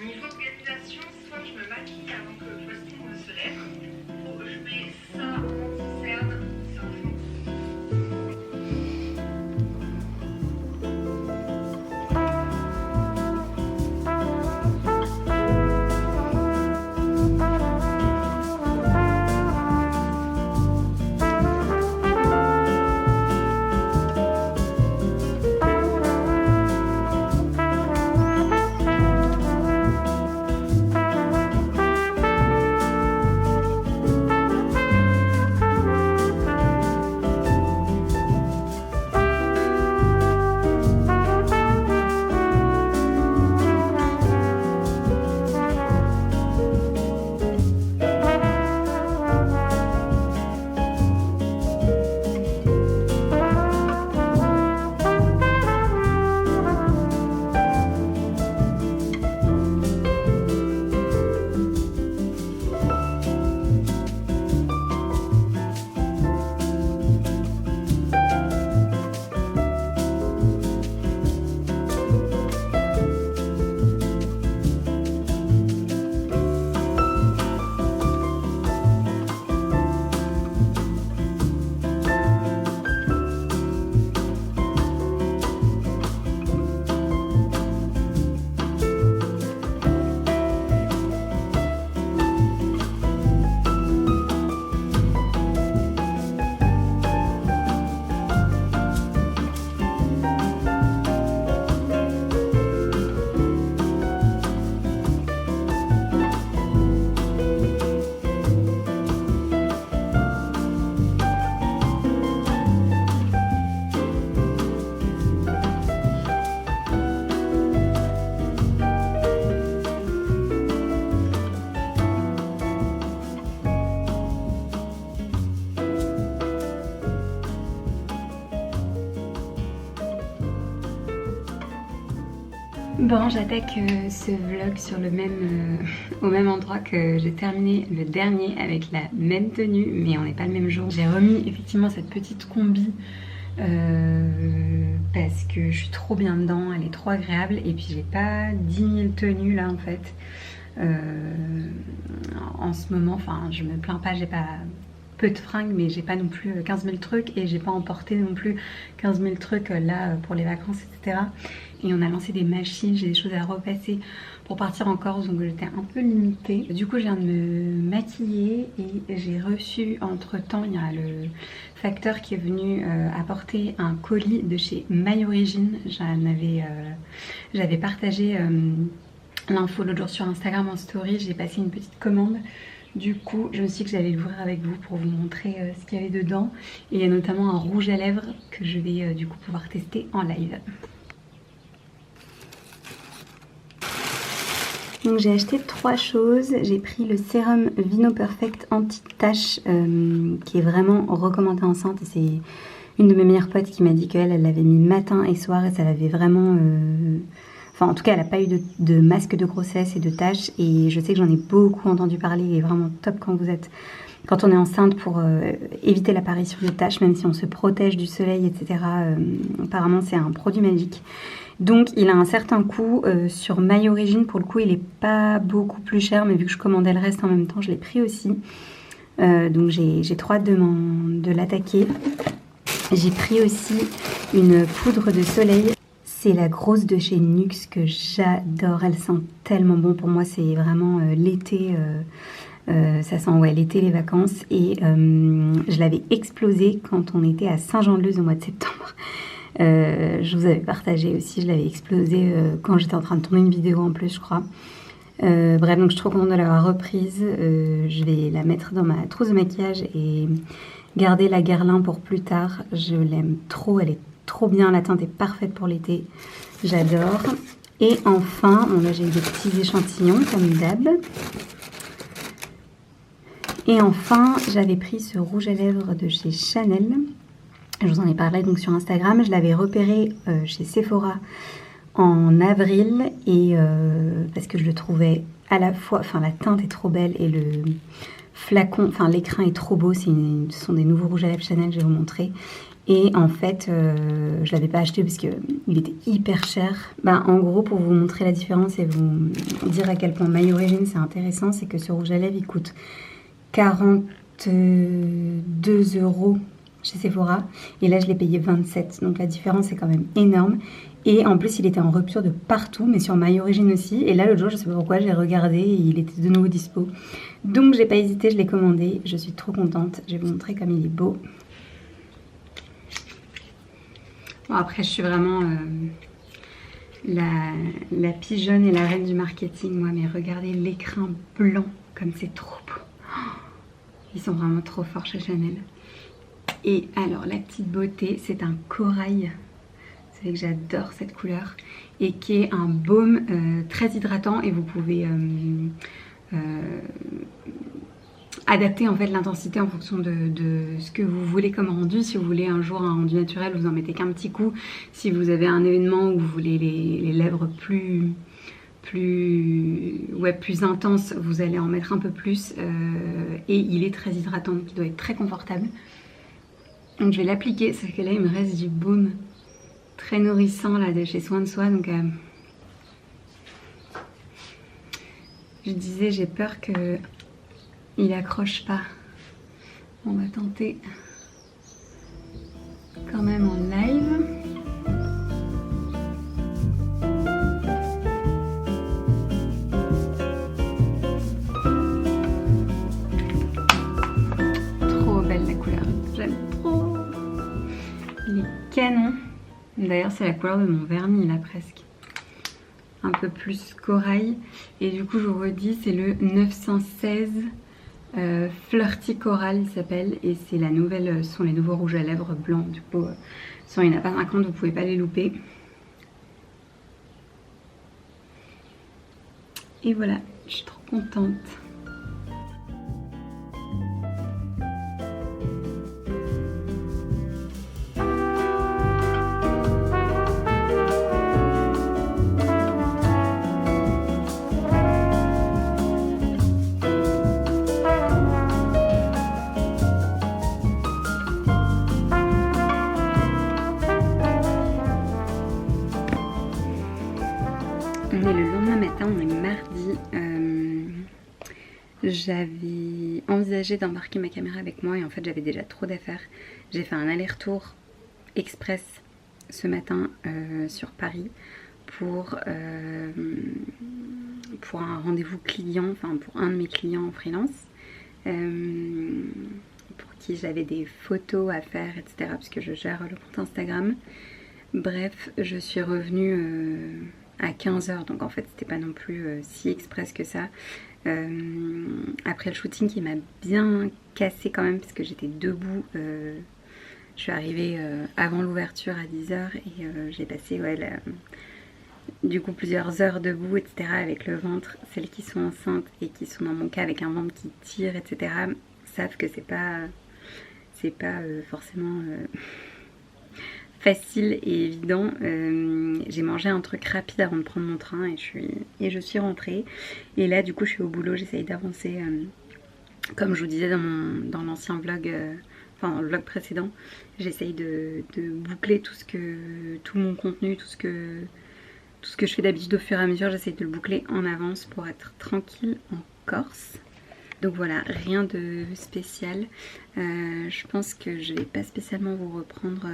Niveau organisation, soit je me maquille avant que Faustine ne se lève, ou je mets ça anti-cerne, ça en fond. Bon, j'attaque ce vlog sur le même, au même endroit que j'ai terminé le dernier avec la même tenue, mais on n'est pas le même jour. J'ai remis effectivement cette petite combi parce que je suis trop bien dedans, elle est trop agréable et puis j'ai pas 10 000 tenues là en fait. En ce moment, enfin je me plains pas, j'ai pas peu de fringues mais j'ai pas non plus 15 000 trucs et j'ai pas emporté non plus 15 000 trucs là pour les vacances etc. Et on a lancé des machines, j'ai des choses à repasser pour partir en Corse donc j'étais un peu limitée. Du coup je viens de me maquiller et j'ai reçu entre temps, il y a le facteur qui est venu apporter un colis de chez My Origin. J'avais partagé l'info l'autre jour sur Instagram en story, j'ai passé une petite commande. Du coup, je me suis dit que j'allais l'ouvrir avec vous pour vous montrer ce qu'il y avait dedans. Et il y a notamment un rouge à lèvres que je vais du coup pouvoir tester en live. Donc j'ai acheté 3 choses. J'ai pris le sérum Vino Perfect anti-tache qui est vraiment recommandé enceinte. Et c'est une de mes meilleures potes qui m'a dit qu'elle l'avait mis matin et soir et ça l'avait vraiment... Enfin, en tout cas, elle n'a pas eu de masque de grossesse et de taches. Et je sais que j'en ai beaucoup entendu parler. Il est vraiment top quand on est enceinte pour éviter l'apparition de taches, même si on se protège du soleil, etc. Apparemment, c'est un produit magique. Donc, il a un certain coût sur My Origin. Pour le coup, il n'est pas beaucoup plus cher. Mais vu que je commandais le reste en même temps, je l'ai pris aussi. Donc, j'ai trop hâte de l'attaquer. J'ai pris aussi une poudre de soleil. C'est la grosse de chez NYX que j'adore, elle sent tellement bon. Pour moi c'est vraiment l'été, ça sent ouais, l'été, les vacances. Et je l'avais explosée quand on était à Saint-Jean-de-Luz au mois de septembre. Je vous avais partagé aussi, je l'avais explosée quand j'étais en train de tourner une vidéo en plus je crois. Bref, donc je suis trop contente de l'avoir reprise. Je vais la mettre dans ma trousse de maquillage et garder la Guerlain pour plus tard. Je l'aime trop, elle est trop bien, la teinte est parfaite pour l'été, j'adore. Et enfin, bon là j'ai eu des petits échantillons comme d'hab. Et enfin, j'avais pris ce rouge à lèvres de chez Chanel. Je vous en ai parlé donc sur Instagram, je l'avais repéré chez Sephora en avril et parce que je le trouvais à la fois, enfin la teinte est trop belle et le flacon, enfin l'écrin est trop beau, ce sont des nouveaux rouges à lèvres Chanel, je vais vous montrer. Et en fait, je l'avais pas acheté parce qu'il était hyper cher. En gros, pour vous montrer la différence et vous dire à quel point My Origin c'est intéressant, c'est que ce rouge à lèvres il coûte 42 € chez Sephora. Et là, je l'ai payé 27. Donc la différence est quand même énorme. Et en plus, il était en rupture de partout, mais sur My Origin aussi. Et là, l'autre jour, je sais pas pourquoi, j'ai regardé et il était de nouveau dispo. Donc j'ai pas hésité, je l'ai commandé. Je suis trop contente. Je vais vous montrer comme il est beau. Bon, après, je suis vraiment la pigeonne et la reine du marketing, moi. Mais regardez l'écrin blanc, comme c'est trop beau. Ils sont vraiment trop forts chez Chanel. Et alors, la petite beauté, c'est un corail. Vous savez que j'adore cette couleur. Et qui est un baume très hydratant. Et vous pouvez adapter en fait l'intensité en fonction de ce que vous voulez comme rendu. Si vous voulez un jour un rendu naturel, vous en mettez qu'un petit coup. Si vous avez un événement où vous voulez les lèvres plus intenses, vous allez en mettre un peu plus. Et il est très hydratant, donc il doit être très confortable. Donc je vais l'appliquer, sauf que là il me reste du baume très nourrissant là de chez Soin de Soi. Donc je disais, j'ai peur que il accroche pas. On va tenter quand même en live. Trop belle la couleur, j'aime trop. Il est canon. D'ailleurs c'est la couleur de mon vernis là presque. Un peu plus corail. Et du coup je vous redis, c'est le 916 Flirty Coral il s'appelle, et c'est la nouvelle, sont les nouveaux rouges à lèvres blancs. Du coup, il n'y en a pas 50, vous pouvez pas les louper. Et voilà, je suis trop contente. On est le lendemain matin, on est mardi. J'avais envisagé d'embarquer ma caméra avec moi et en fait j'avais déjà trop d'affaires. J'ai fait un aller-retour express ce matin sur Paris pour un rendez-vous client, enfin pour un de mes clients en freelance, pour qui j'avais des photos à faire, etc. parce que je gère le compte Instagram. Bref, je suis revenue à 15 h, donc en fait c'était pas non plus si express que ça. Après le shooting qui m'a bien cassé quand même parce que j'étais debout. Je suis arrivée avant l'ouverture à 10 h et j'ai passé du coup plusieurs heures debout, etc. avec le ventre. Celles qui sont enceintes et qui sont dans mon cas avec un ventre qui tire, etc. savent que c'est pas forcément facile et évident. J'ai mangé un truc rapide avant de prendre mon train et je suis rentrée. Et là du coup je suis au boulot, j'essaye d'avancer. Comme je vous disais dans l'ancien vlog, enfin dans le vlog précédent, j'essaye de boucler tout mon contenu, tout ce que je fais d'habitude au fur et à mesure, j'essaye de le boucler en avance pour être tranquille en Corse. Donc voilà, rien de spécial. Je pense que je vais pas spécialement vous reprendre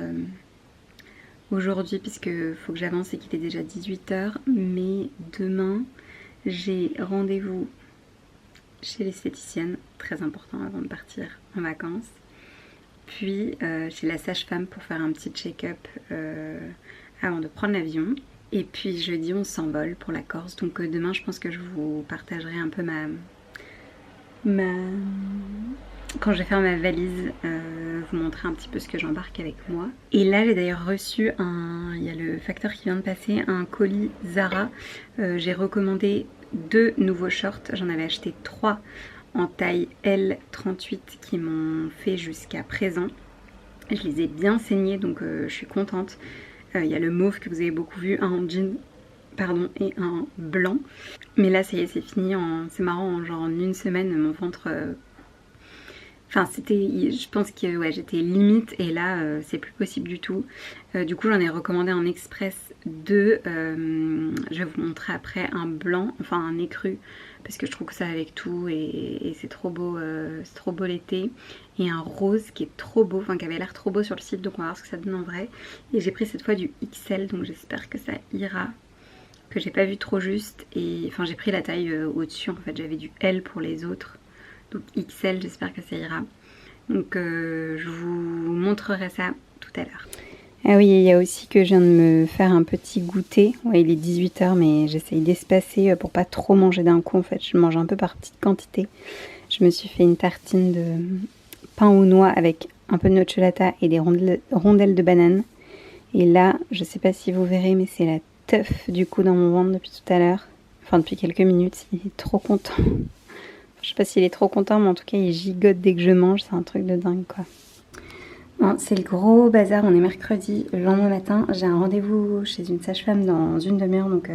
aujourd'hui puisque faut que j'avance et qu'il est déjà 18 h. Mais demain, j'ai rendez-vous chez l'esthéticienne, très important avant de partir en vacances. Puis chez la sage-femme pour faire un petit check-up avant de prendre l'avion. Et puis jeudi, on s'envole pour la Corse. Donc demain, je pense que je vous partagerai un peu quand je vais faire ma valise, vous montrer un petit peu ce que j'embarque avec moi. Et là j'ai d'ailleurs reçu il y a le facteur qui vient de passer, un colis Zara. J'ai recommandé 2 nouveaux shorts, j'en avais acheté 3 en taille L38 qui m'ont fait jusqu'à présent. Je les ai bien saignés, donc je suis contente. Il y a le mauve que vous avez beaucoup vu, un en jean et un blanc. Mais là ça y est, c'est fini, c'est marrant, genre en une semaine mon ventre Enfin, je pense que ouais, j'étais limite et là, c'est plus possible du tout. Du coup, j'en ai recommandé en express 2. Je vais vous montrer après un blanc, enfin un écru, parce que je trouve que ça va avec tout et c'est trop beau l'été. Et un rose qui est trop beau, enfin qui avait l'air trop beau sur le site, donc on va voir ce que ça donne en vrai. Et j'ai pris cette fois du XL, donc j'espère que ça ira, que j'ai pas vu trop juste. Et enfin, j'ai pris la taille au-dessus, en fait, j'avais du L pour les autres. Donc XL, j'espère que ça ira. Donc je vous montrerai ça tout à l'heure. Ah oui, il y a aussi que je viens de me faire un petit goûter. Ouais, il est 18h, mais j'essaye d'espacer pour pas trop manger d'un coup. En fait, je mange un peu par petite quantité. Je me suis fait une tartine de pain aux noix avec un peu de nocciolata et des rondelles de banane. Et là, je sais pas si vous verrez, mais c'est la teuf du coup dans mon ventre depuis tout à l'heure. Enfin, depuis quelques minutes. Il est trop content. Je sais pas s'il est trop content, mais en tout cas, il gigote dès que je mange. C'est un truc de dingue, quoi. Bon, c'est le gros bazar. On est mercredi, le lendemain matin. J'ai un rendez-vous chez une sage-femme dans une demi-heure, donc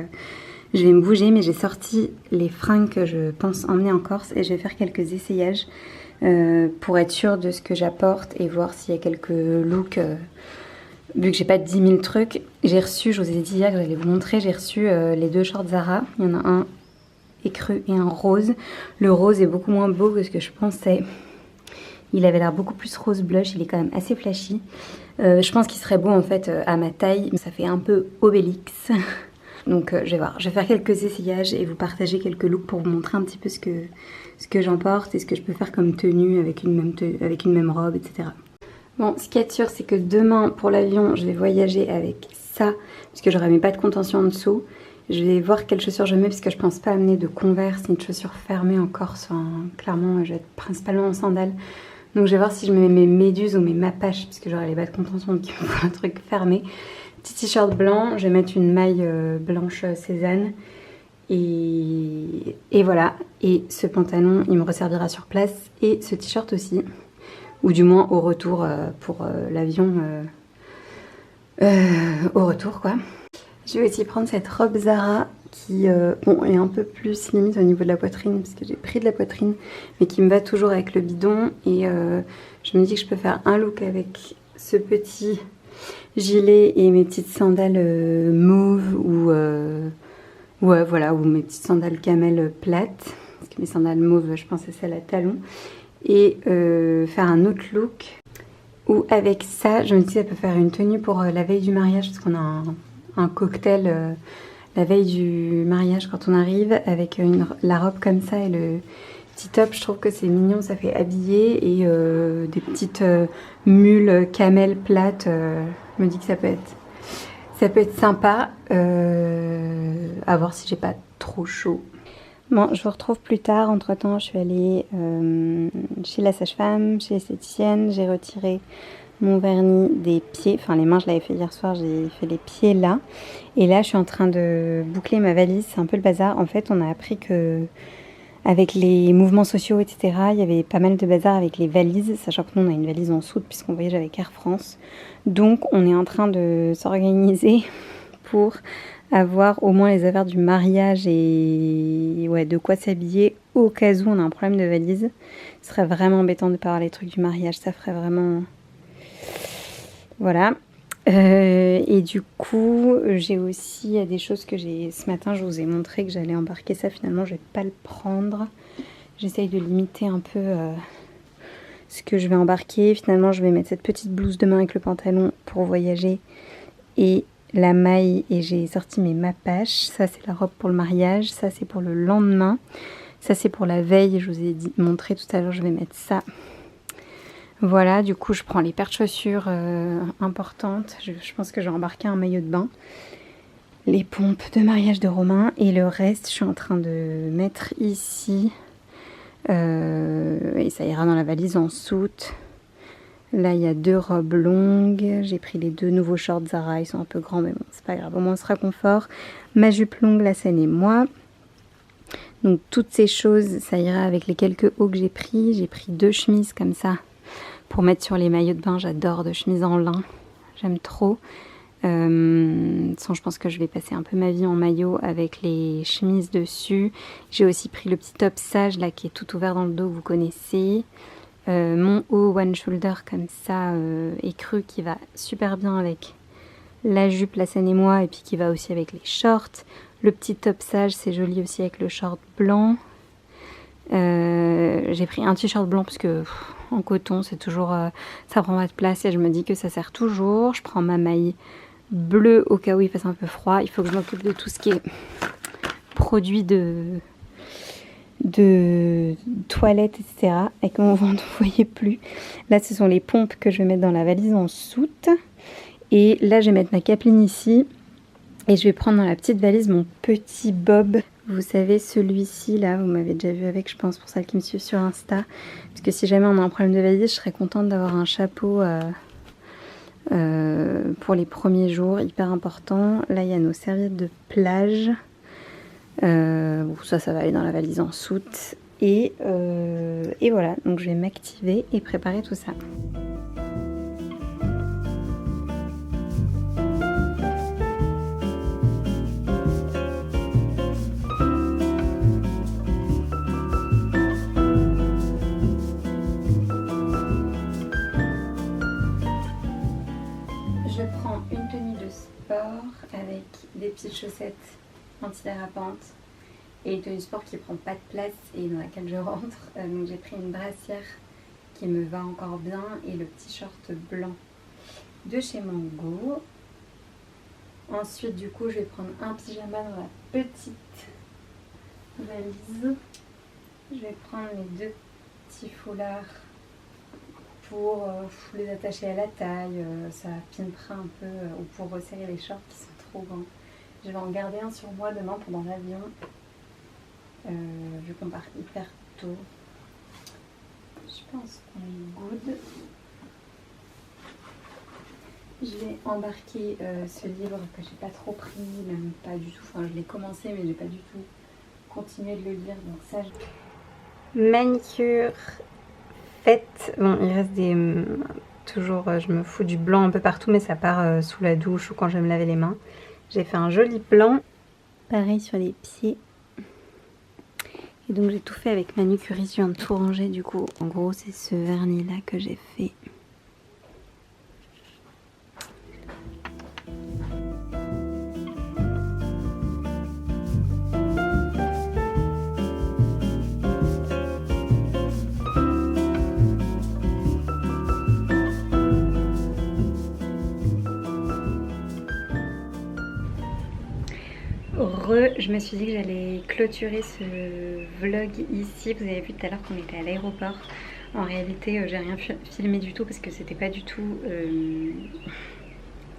je vais me bouger. Mais j'ai sorti les fringues que je pense emmener en Corse et je vais faire quelques essayages pour être sûre de ce que j'apporte et voir s'il y a quelques looks. Vu que j'ai pas 10 000 trucs, j'ai reçu, je vous ai dit hier que j'allais vous montrer, j'ai reçu les 2 shorts Zara. Il y en a un écru et un rose. Le rose est beaucoup moins beau que ce que je pensais. Il avait l'air beaucoup plus rose blush, il est quand même assez flashy. Je pense qu'il serait beau en fait à ma taille, ça fait un peu Obélix. Donc je vais voir, je vais faire quelques essayages et vous partager quelques looks pour vous montrer un petit peu ce que j'emporte et ce que je peux faire comme tenue avec une même robe, etc. Bon, ce qui est sûr, c'est que demain pour l'avion, je vais voyager avec ça, parce que j'aurai mes pas de contention en dessous. Je vais voir quelles chaussures je mets parce que je pense pas amener de Converse, ni de chaussures fermées en Corse. Enfin, clairement, je vais être principalement en sandales. Donc je vais voir si je mets mes méduses ou mes mapaches parce que j'aurai les bas de contention donc il me faut un truc fermé. Petit t-shirt blanc, je vais mettre une maille blanche Cézanne. Et voilà. Et ce pantalon, il me resservira sur place. Et ce t-shirt aussi. Ou du moins au retour pour l'avion. Au retour quoi. Je vais aussi prendre cette robe Zara qui bon, est un peu plus limite au niveau de la poitrine parce que j'ai pris de la poitrine mais qui me va toujours avec le bidon et je me dis que je peux faire un look avec ce petit gilet et mes petites sandales mauve ou ouais voilà, ou mes petites sandales camel plates parce que mes sandales mauves je pense à celles à talons et faire un autre look ou avec ça je me dis que ça peut faire une tenue pour la veille du mariage parce qu'on a un cocktail la veille du mariage quand on arrive avec la robe comme ça et le petit top. Je trouve que c'est mignon, ça fait habiller et des petites mules camel plates. Je me dis que ça peut être sympa. À voir si j'ai pas trop chaud. Bon, je vous retrouve plus tard. Entre temps, je suis allée chez la sage-femme, chez l'esthéticienne. J'ai retiré mon vernis des pieds, enfin les mains je l'avais fait hier soir, j'ai fait les pieds là et là je suis en train de boucler ma valise, c'est un peu le bazar. En fait on a appris que avec les mouvements sociaux etc il y avait pas mal de bazar avec les valises, sachant que nous on a une valise en soute puisqu'on voyage avec Air France, donc on est en train de s'organiser pour avoir au moins les affaires du mariage et ouais, de quoi s'habiller au cas où on a un problème de valise. Ce serait vraiment embêtant de pas avoir les trucs du mariage, ça ferait vraiment... Voilà. Et du coup, j'ai aussi des choses que j'ai... Ce matin, je vous ai montré que j'allais embarquer ça. Finalement, je vais pas le prendre. J'essaye de limiter un peu ce que je vais embarquer. Finalement, je vais mettre cette petite blouse de main avec le pantalon pour voyager. Et la maille. Et j'ai sorti mes mapaches. Ça, c'est la robe pour le mariage. Ça, c'est pour le lendemain. Ça, c'est pour la veille. Je vous ai montré tout à l'heure. Je vais mettre ça. Voilà, du coup je prends les paires de chaussures importantes, je pense que j'ai embarqué un maillot de bain, les pompes de mariage de Romain et le reste je suis en train de mettre ici et ça ira dans la valise en soute. Là il y a 2 robes longues, j'ai pris les 2 nouveaux shorts Zara, ils sont un peu grands mais bon c'est pas grave, au moins on sera confort. Ma jupe longue, la scène et moi. Donc toutes ces choses ça ira avec les quelques hauts que j'ai pris 2 chemises comme ça. Pour mettre sur les maillots de bain, j'adore de chemises en lin, j'aime trop. Je pense que je vais passer un peu ma vie en maillot avec les chemises dessus. J'ai aussi pris le petit top sage là qui est tout ouvert dans le dos, vous connaissez. mon haut one shoulder comme ça écru qui va super bien avec la jupe, la scène et moi, et puis qui va aussi avec les shorts. Le petit top sage, c'est joli aussi avec le short blanc. J'ai pris un t-shirt blanc parce que en coton c'est toujours ça prend pas de place et je me dis que ça sert toujours. Je prends ma maille bleue au cas où il fasse un peu froid. Il faut que je m'occupe de tout ce qui est produits de toilette, etc. Avec mon ventre, vous voyez plus. Là, ce sont les pompes que je vais mettre dans la valise en soute. Et là, je vais mettre ma capeline ici. Et je vais prendre dans la petite valise mon petit bob. Vous savez, celui-ci, là, vous m'avez déjà vu avec, je pense, pour celles qui me suivent sur Insta. Parce que si jamais on a un problème de valise, je serais contente d'avoir un chapeau pour les premiers jours, hyper important. Là, il y a nos serviettes de plage. Bon, ça va aller dans la valise en soute. Et voilà, donc je vais m'activer et préparer tout ça. Je prends une tenue de sport avec des petites chaussettes antidérapantes et une tenue de sport qui prend pas de place et dans laquelle je rentre. Donc j'ai pris une brassière qui me va encore bien et le petit short blanc de chez Mango. Ensuite du coup je vais prendre un pyjama dans la petite valise. Je vais prendre mes deux petits foulards pour les attacher à la taille, ça pinera un peu, ou pour resserrer les shorts qui sont trop grands. Je vais en garder un sur moi demain pendant l'avion, vu qu'on part hyper tôt. Je pense qu'on est good. Je vais embarquer ce livre que j'ai pas trop pris, même pas du tout, enfin je l'ai commencé mais j'ai pas du tout continué de le lire, donc ça manicure faite. Bon, il reste des toujours je me fous du blanc un peu partout mais ça part sous la douche ou quand je vais me laver les mains. J'ai fait un joli blanc, pareil sur les pieds. Et donc j'ai tout fait avec manucuriste, je viens de tout ranger du coup. En gros c'est ce vernis là que j'ai fait. Je me suis dit que j'allais clôturer ce vlog ici. Vous avez vu tout à l'heure qu'on était à l'aéroport. En réalité, j'ai rien filmé du tout parce que c'était pas du tout...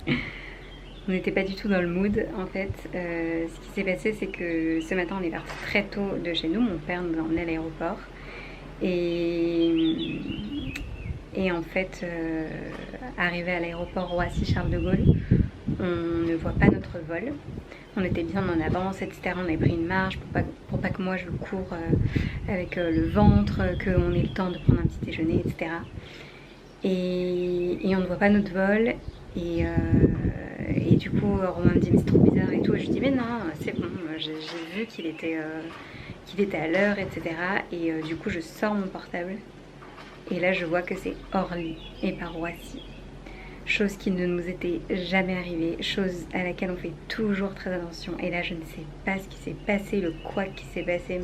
on n'était pas du tout dans le mood en fait. Ce qui s'est passé, c'est que ce matin, on est parti très tôt de chez nous. Mon père nous a emmenés à l'aéroport. Et en fait, arrivé à l'aéroport Roissy-Charles de Gaulle, on ne voit pas notre vol. On était bien en avance, etc. On avait pris une marge pour pas que moi je cours avec le ventre, qu'on ait le temps de prendre un petit déjeuner, etc. Et on ne voit pas notre vol. Et du coup, Romain me dit mais c'est trop bizarre et tout. Et je lui dis mais non, c'est bon, j'ai vu qu'il était à l'heure, etc. Et du coup, je sors mon portable. Et là, je vois que c'est Orly et pas Roissy. Chose qui ne nous était jamais arrivée, chose à laquelle on fait toujours très attention. Et là, je ne sais pas ce qui s'est passé, le quoi qui s'est passé,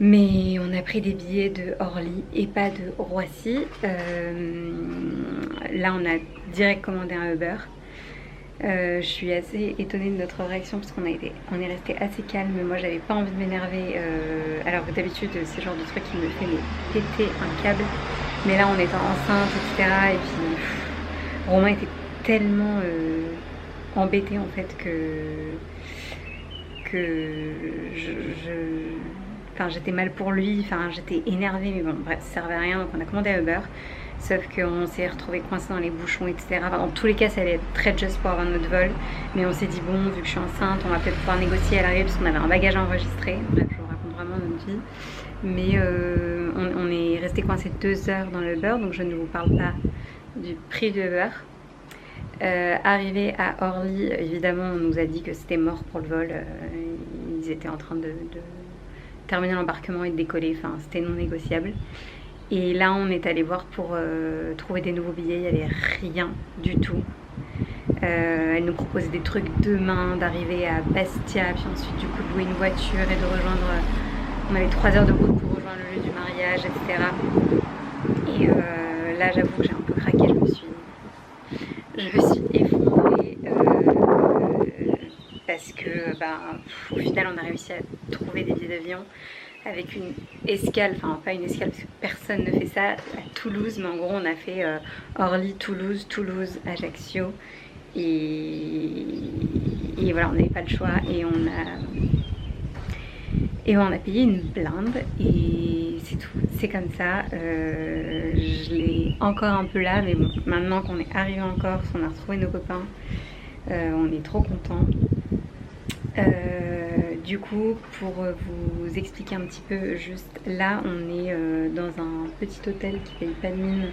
mais on a pris des billets de Orly et pas de Roissy. Là, on a direct commandé un Uber. Je suis assez étonnée de notre réaction parce qu'on est resté assez calme. Moi, j'avais pas envie de m'énerver. Alors que d'habitude, c'est le genre de truc qui me fait péter un câble. Mais là, on était enceinte, etc. Et puis, Romain était tellement embêté en fait que j'étais mal pour lui. Enfin, j'étais énervée, mais bon, bref, ça servait à rien. Donc, on a commandé à Uber. Sauf qu'on s'est retrouvé coincé dans les bouchons, etc. Enfin, dans tous les cas, ça allait être très juste pour avoir notre vol. Mais on s'est dit, bon, vu que je suis enceinte, on va peut-être pouvoir négocier à l'arrivée parce qu'on avait un bagage enregistré. Bref, je vous raconte vraiment notre vie. Mais on est resté coincé 2 heures dans le Uber, donc je ne vous parle pas du prix du Uber. Arrivé à Orly, évidemment, on nous a dit que c'était mort pour le vol. Ils étaient en train de terminer l'embarquement et de décoller. Enfin, c'était non négociable. Et là on est allé voir pour trouver des nouveaux billets, il n'y avait rien du tout. Elle nous proposait des trucs demain, d'arriver à Bastia, puis ensuite du coup de louer une voiture et de rejoindre... on avait 3 heures de route pour rejoindre le lieu du mariage, etc. Et là j'avoue que j'ai un peu craqué, je me suis effondrée parce que au final on a réussi à trouver des billets d'avion avec une escale, enfin pas une escale parce que personne ne fait ça, à Toulouse, mais en gros on a fait Orly, Toulouse, Toulouse, Ajaccio et voilà, on n'avait pas le choix et on a payé une blinde et c'est tout, c'est comme ça. Je l'ai encore un peu là, mais bon, maintenant qu'on est arrivé en Corse, on a retrouvé nos copains, on est trop contents. Du coup, pour vous expliquer un petit peu, juste là, on est dans un petit hôtel qui paye pas de mine,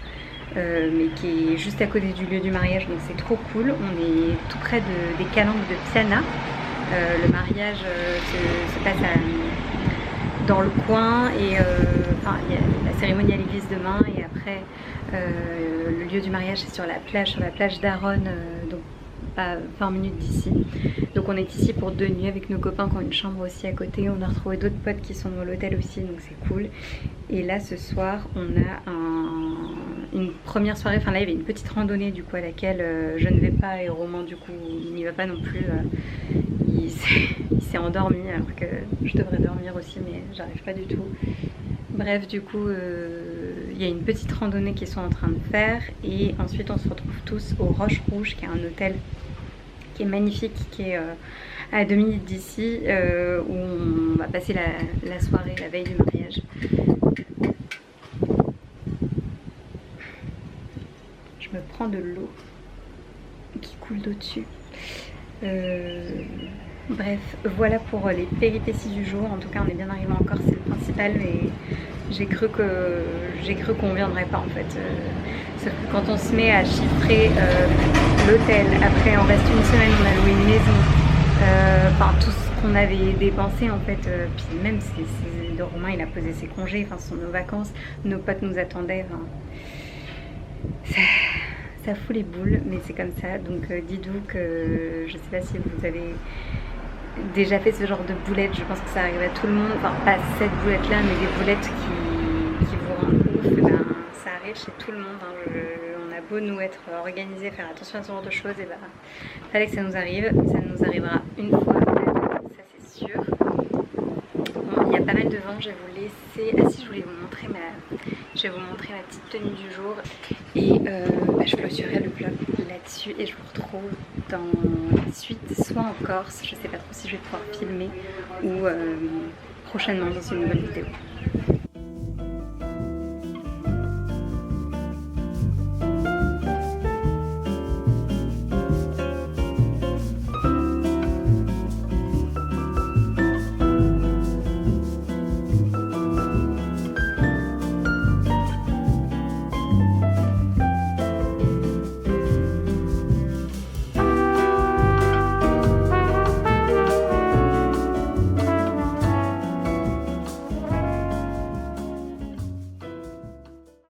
mais qui est juste à côté du lieu du mariage, donc c'est trop cool. On est tout près des calanques de Piana. Le mariage se passe dans le coin et la cérémonie à l'église demain et après le lieu du mariage c'est sur la plage d'Aronne, donc à 20 minutes d'ici. Donc on est ici pour 2 nuits avec nos copains qui ont une chambre aussi à côté. On a retrouvé d'autres potes qui sont dans l'hôtel aussi, donc c'est cool. Et là ce soir on a une première soirée, enfin là il y avait une petite randonnée du coup à laquelle je ne vais pas et Romain du coup il n'y va pas non plus. Il s'est endormi alors que je devrais dormir aussi mais j'arrive pas du tout. Bref, du coup il y a une petite randonnée qu'ils sont en train de faire et ensuite on se retrouve tous au Roche Rouge qui est un hôtel qui est magnifique, qui est à 2 minutes d'ici où on va passer la soirée, la veille du mariage. Je me prends de l'eau qui coule d'au-dessus. Bref, voilà pour les péripéties du jour. En tout cas, on est bien arrivé en Corse, c'est le principal. Mais j'ai cru qu'on viendrait pas en fait. Sauf que quand on se met à chiffrer l'hôtel, après on reste une semaine, on a loué une maison, enfin tout ce qu'on avait dépensé en fait. Puis même de Romain, il a posé ses congés, enfin ce sont nos vacances, nos potes nous attendaient. Ça fout les boules, mais c'est comme ça. Donc dites-vous que je sais pas si vous avez déjà fait ce genre de boulettes, je pense que ça arrive à tout le monde, enfin pas cette boulette là mais des boulettes qui vous rendent ouf, ça arrive chez tout le monde, hein. On a beau nous être organisés, faire attention à ce genre de choses, et fallait que ça nous arrive, ça nous arrivera une fois, ça c'est sûr. Bon, il y a pas mal de vent, je vais vous laisser, si je voulais vous montrer ma petite tenue du jour et je clôturerai le vlog là-dessus et je vous retrouve dans la suite, soit en Corse, je sais pas trop si je vais pouvoir filmer ou prochainement dans une nouvelle vidéo.